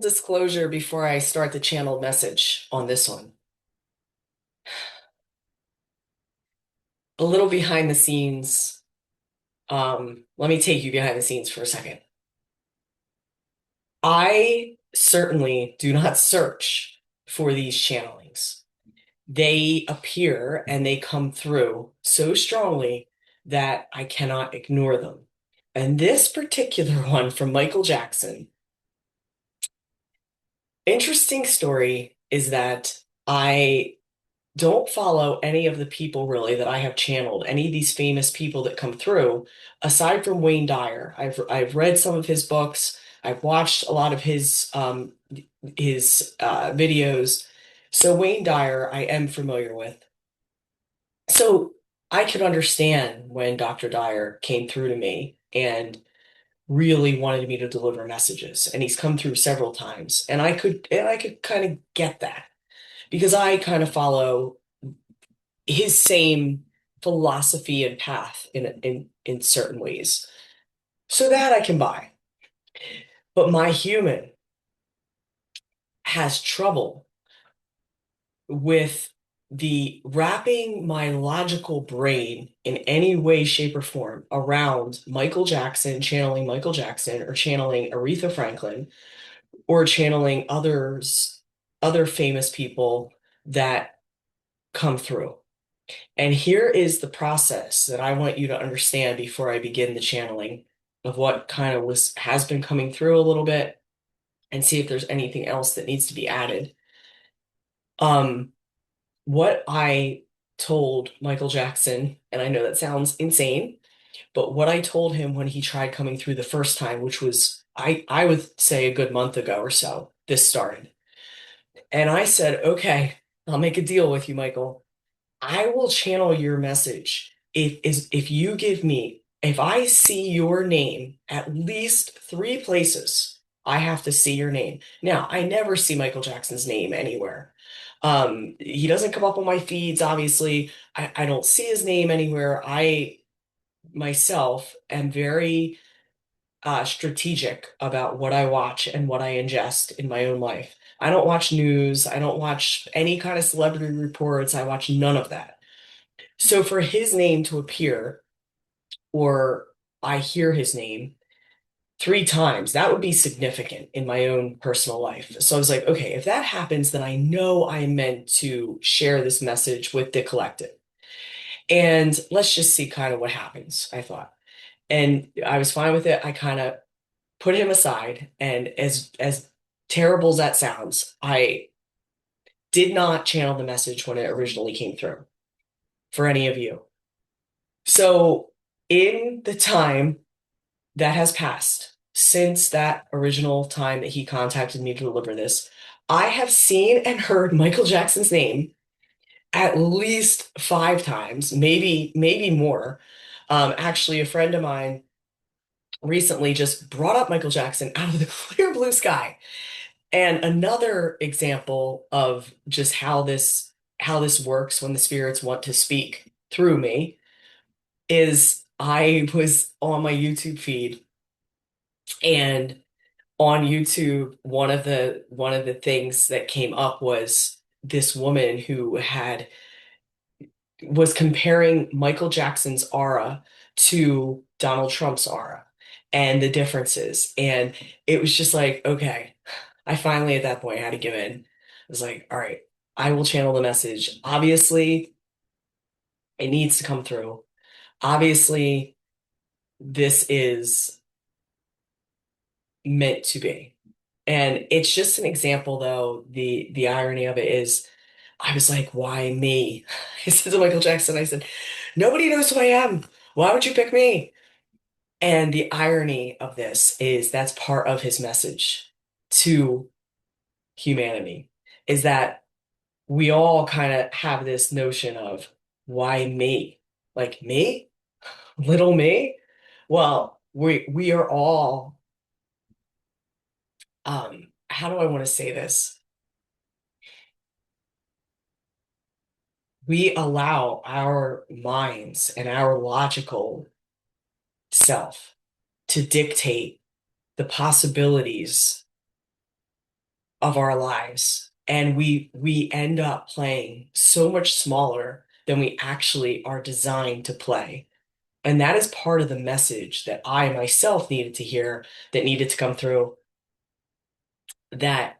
Disclosure before I start the channeled message on this one. A little behind the scenes. Let me take you behind the scenes for a second. I certainly do not search for these channelings. They appear and they come through so strongly that I cannot ignore them. And this particular one from Michael Jackson, interesting story is that I don't follow any of the people really that I have channeled, any of these famous people that come through, aside from Wayne Dyer. I've read some of his books. I've watched a lot of his videos. So Wayne Dyer, I am familiar with. So I could understand when Dr. Dyer came through to me and really wanted me to deliver messages, and he's come through several times, and I could kind of get that because I kind of follow his same philosophy and path in certain ways. So that I can buy. But my human has trouble with the wrapping my logical brain in any way, shape, or form around Michael Jackson, channeling Michael Jackson, or channeling Aretha Franklin, or channeling other famous people that come through. And here is the process that I want you to understand before I begin the channeling of what kind of has been coming through a little bit and see if there's anything else that needs to be added. Um, what I told Michael Jackson, and I know that sounds insane, but what I told him when he tried coming through the first time, which was I would say a good month ago or so, this started. And I said, okay, I'll make a deal with you, Michael. I will channel your message if you give me, if I see your name at least three places, I have to see your name. Now, I never see Michael Jackson's name anywhere. He doesn't come up on my feeds, obviously. I don't see his name anywhere. I myself am very strategic about what I watch and what I ingest in my own life. I don't watch news. I don't watch any kind of celebrity reports. I watch none of that. So for his name to appear, or I hear his name three times, that would be significant in my own personal life. So I was like, okay, if that happens, then I know I'm meant to share this message with the collective. And let's just see kind of what happens, I thought. And I was fine with it. I kind of put him aside. And as terrible as that sounds, I did not channel the message when it originally came through for any of you. So in the time that has passed since that original time that he contacted me to deliver this, I have seen and heard Michael Jackson's name at least five times, maybe more. Actually, a friend of mine recently just brought up Michael Jackson out of the clear blue sky. And another example of just how this works when the spirits want to speak through me is I was on my YouTube feed, and on YouTube, one of the things that came up was this woman who had was comparing Michael Jackson's aura to Donald Trump's aura and the differences. And it was just like, okay, I finally at that point had to give in. I was like, all right, I will channel the message. Obviously, it needs to come through. Obviously, this is meant to be. And it's just an example, though. The irony of it is, I was like, why me? I said to Michael Jackson, I said, nobody knows who I am. Why would you pick me? And the irony of this is that's part of his message to humanity, is that we all kind of have this notion of why me? Like me? Little me? Well, we are all how do I want to say this? We allow our minds and our logical self to dictate the possibilities of our lives. And we end up playing so much smaller than we actually are designed to play. And that is part of the message that I myself needed to hear, that needed to come through, that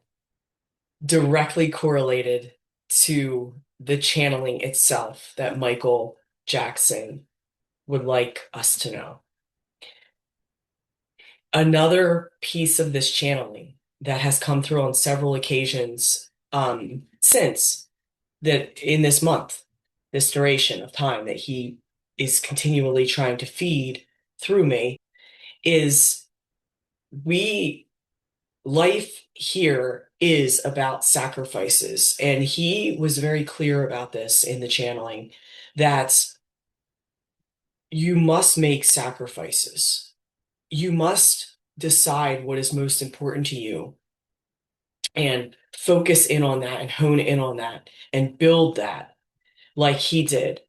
directly correlated to the channeling itself that Michael Jackson would like us to know. Another piece of this channeling that has come through on several occasions since that in this month, this duration of time that he is continually trying to feed through me is we life here is about sacrifices. And he was very clear about this in the channeling that you must make sacrifices. You must decide what is most important to you and focus in on that and hone in on that and build that like he did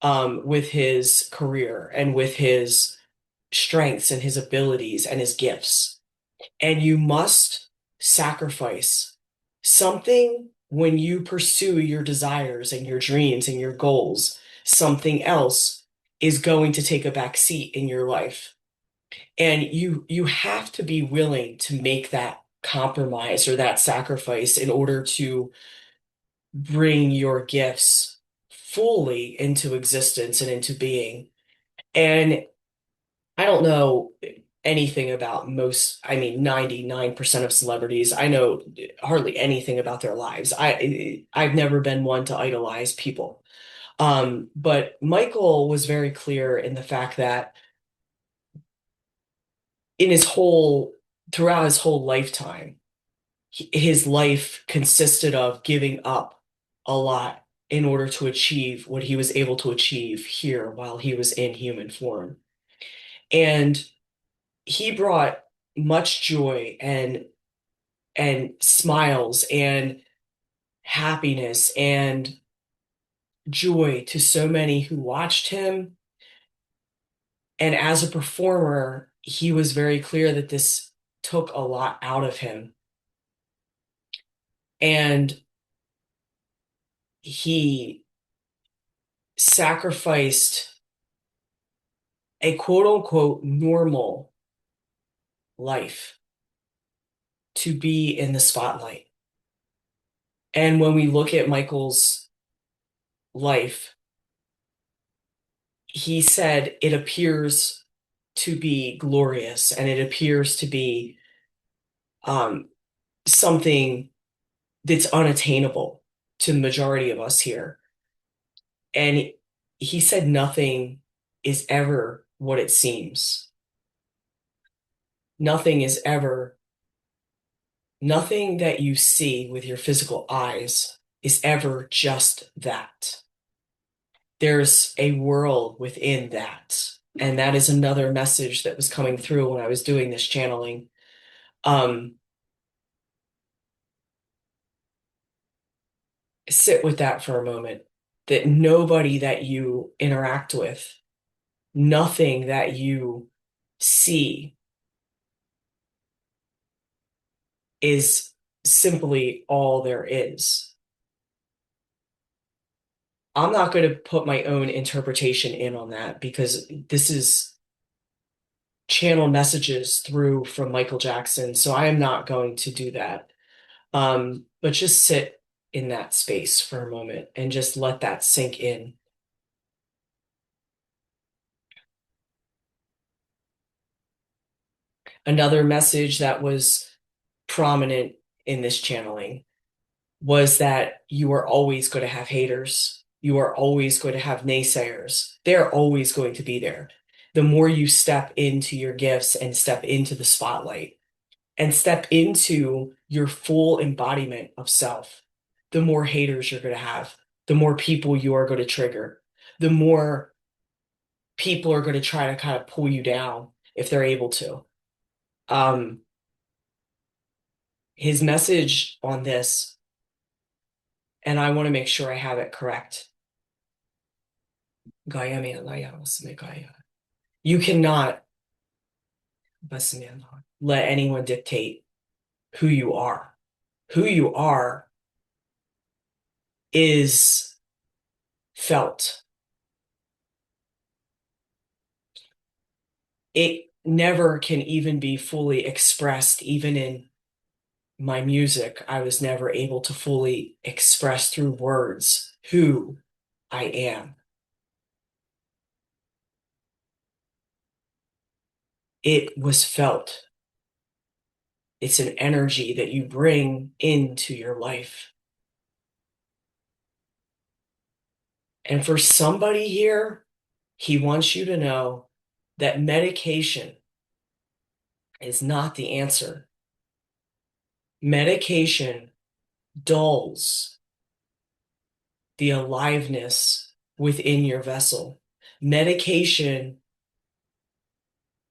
with his career and with his strengths and his abilities and his gifts. And you must sacrifice something when you pursue your desires and your dreams and your goals. Something else is going to take a back seat in your life. And you have to be willing to make that compromise or that sacrifice in order to bring your gifts fully into existence and into being. And I don't know anything about most, I mean, 99% of celebrities. I know hardly anything about their lives. I've never been one to idolize people. But Michael was very clear in the fact that in his whole, throughout his whole lifetime, his life consisted of giving up a lot in order to achieve what he was able to achieve here while he was in human form. And he brought much joy and smiles and happiness and joy to so many who watched him. And as a performer, he was very clear that this took a lot out of him. And he sacrificed a quote unquote normal life to be in the spotlight. And when we look at Michael's life, he said it appears to be glorious and it appears to be um, something that's unattainable to the majority of us here. And he said nothing is ever what it seems. Nothing is ever, nothing that you see with your physical eyes is ever just that. There's a world within that. And that is another message that was coming through when I was doing this channeling. Um, Sit with that for a moment, that nobody that you interact with, nothing that you see is simply all there is. I'm not going to put my own interpretation in on that because this is channel messages through from Michael Jackson, so I am not going to do that. But just sit in that space for a moment and just let that sink in. Another message that was prominent in this channeling was that you are always going to have haters. You are always going to have naysayers. They're always going to be there. The more you step into your gifts and step into the spotlight and step into your full embodiment of self, the more haters you're going to have, the more people you are going to trigger, the more people are going to try to kind of pull you down if they're able to. Um, his message on this, and I want to make sure I have it correct. You cannot let anyone dictate who you are, who you are is felt. It never can even be fully expressed, even in my music. I was never able to fully express through words who I am. It was felt. It's an energy that you bring into your life. And for somebody here, he wants you to know that medication is not the answer. Medication dulls the aliveness within your vessel. Medication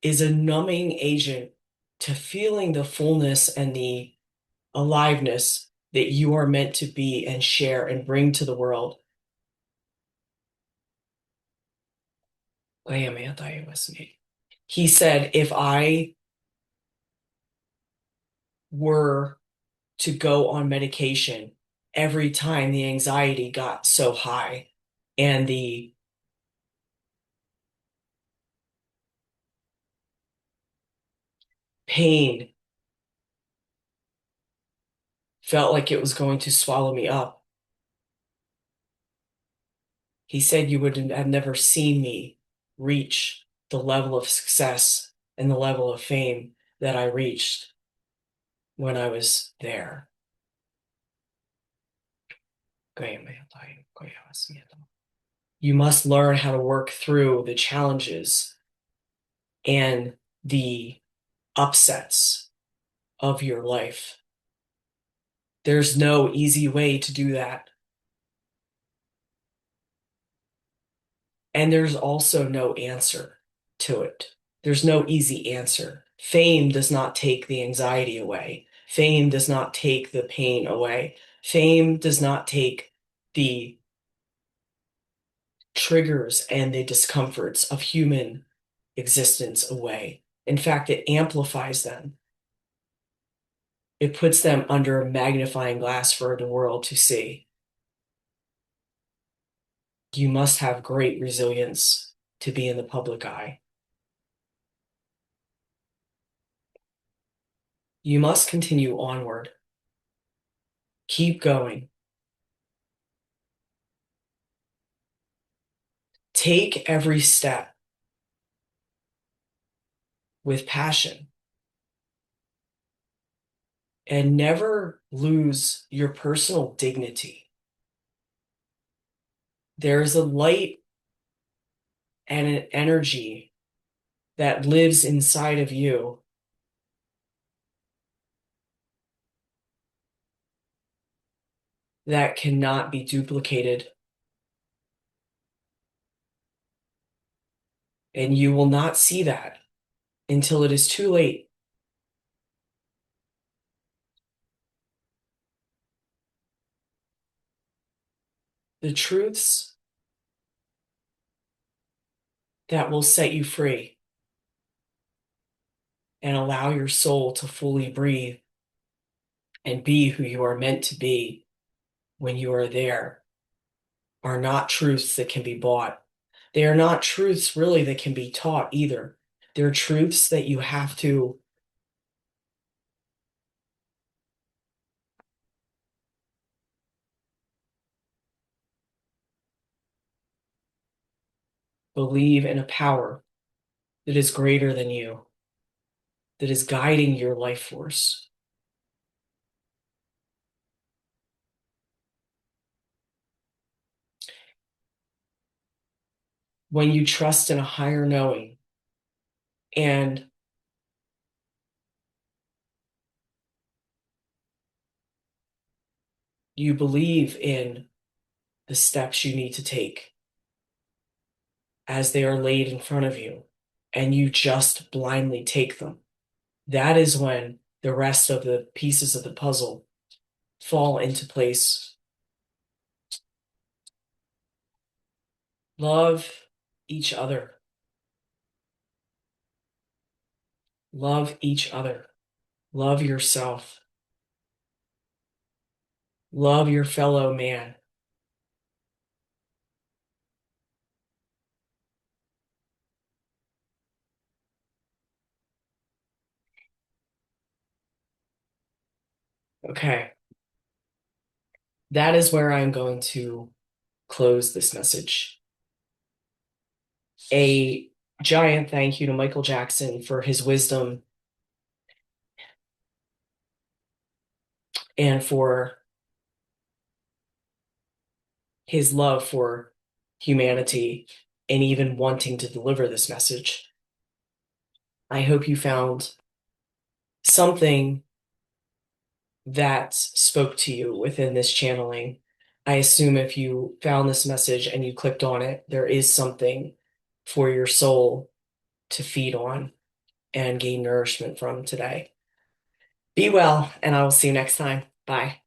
is a numbing agent to feeling the fullness and the aliveness that you are meant to be and share and bring to the world. I am anti-USD. He said, if I were to go on medication every time the anxiety got so high and the pain felt like it was going to swallow me up, he said you would have never seen me reach the level of success and the level of fame that I reached when I was there. You must learn how to work through the challenges and the upsets of your life. There's no easy way to do that. And there's also no answer to it. There's no easy answer. Fame does not take the anxiety away. Fame does not take the pain away. Fame does not take the triggers and the discomforts of human existence away. In fact, it amplifies them. It puts them under a magnifying glass for the world to see. You must have great resilience to be in the public eye. You must continue onward. Keep going. Take every step with passion and never lose your personal dignity. There's a light and an energy that lives inside of you that cannot be duplicated. And you will not see that until it is too late. The truths that will set you free and allow your soul to fully breathe and be who you are meant to be when you are there are not truths that can be bought. They are not truths really that can be taught either. They're truths that you have to believe in a power that is greater than you, that is guiding your life force. When you trust in a higher knowing and you believe in the steps you need to take as they are laid in front of you, and you just blindly take them, that is when the rest of the pieces of the puzzle fall into place. Love each other. Love each other. Love yourself. Love your fellow man. Okay. That is where I'm going to close this message. A giant thank you to Michael Jackson for his wisdom and for his love for humanity and even wanting to deliver this message. I hope you found something that spoke to you within this channeling. I assume if you found this message and you clicked on it, there is something for your soul to feed on and gain nourishment from today. Be well, and I will see you next time. Bye.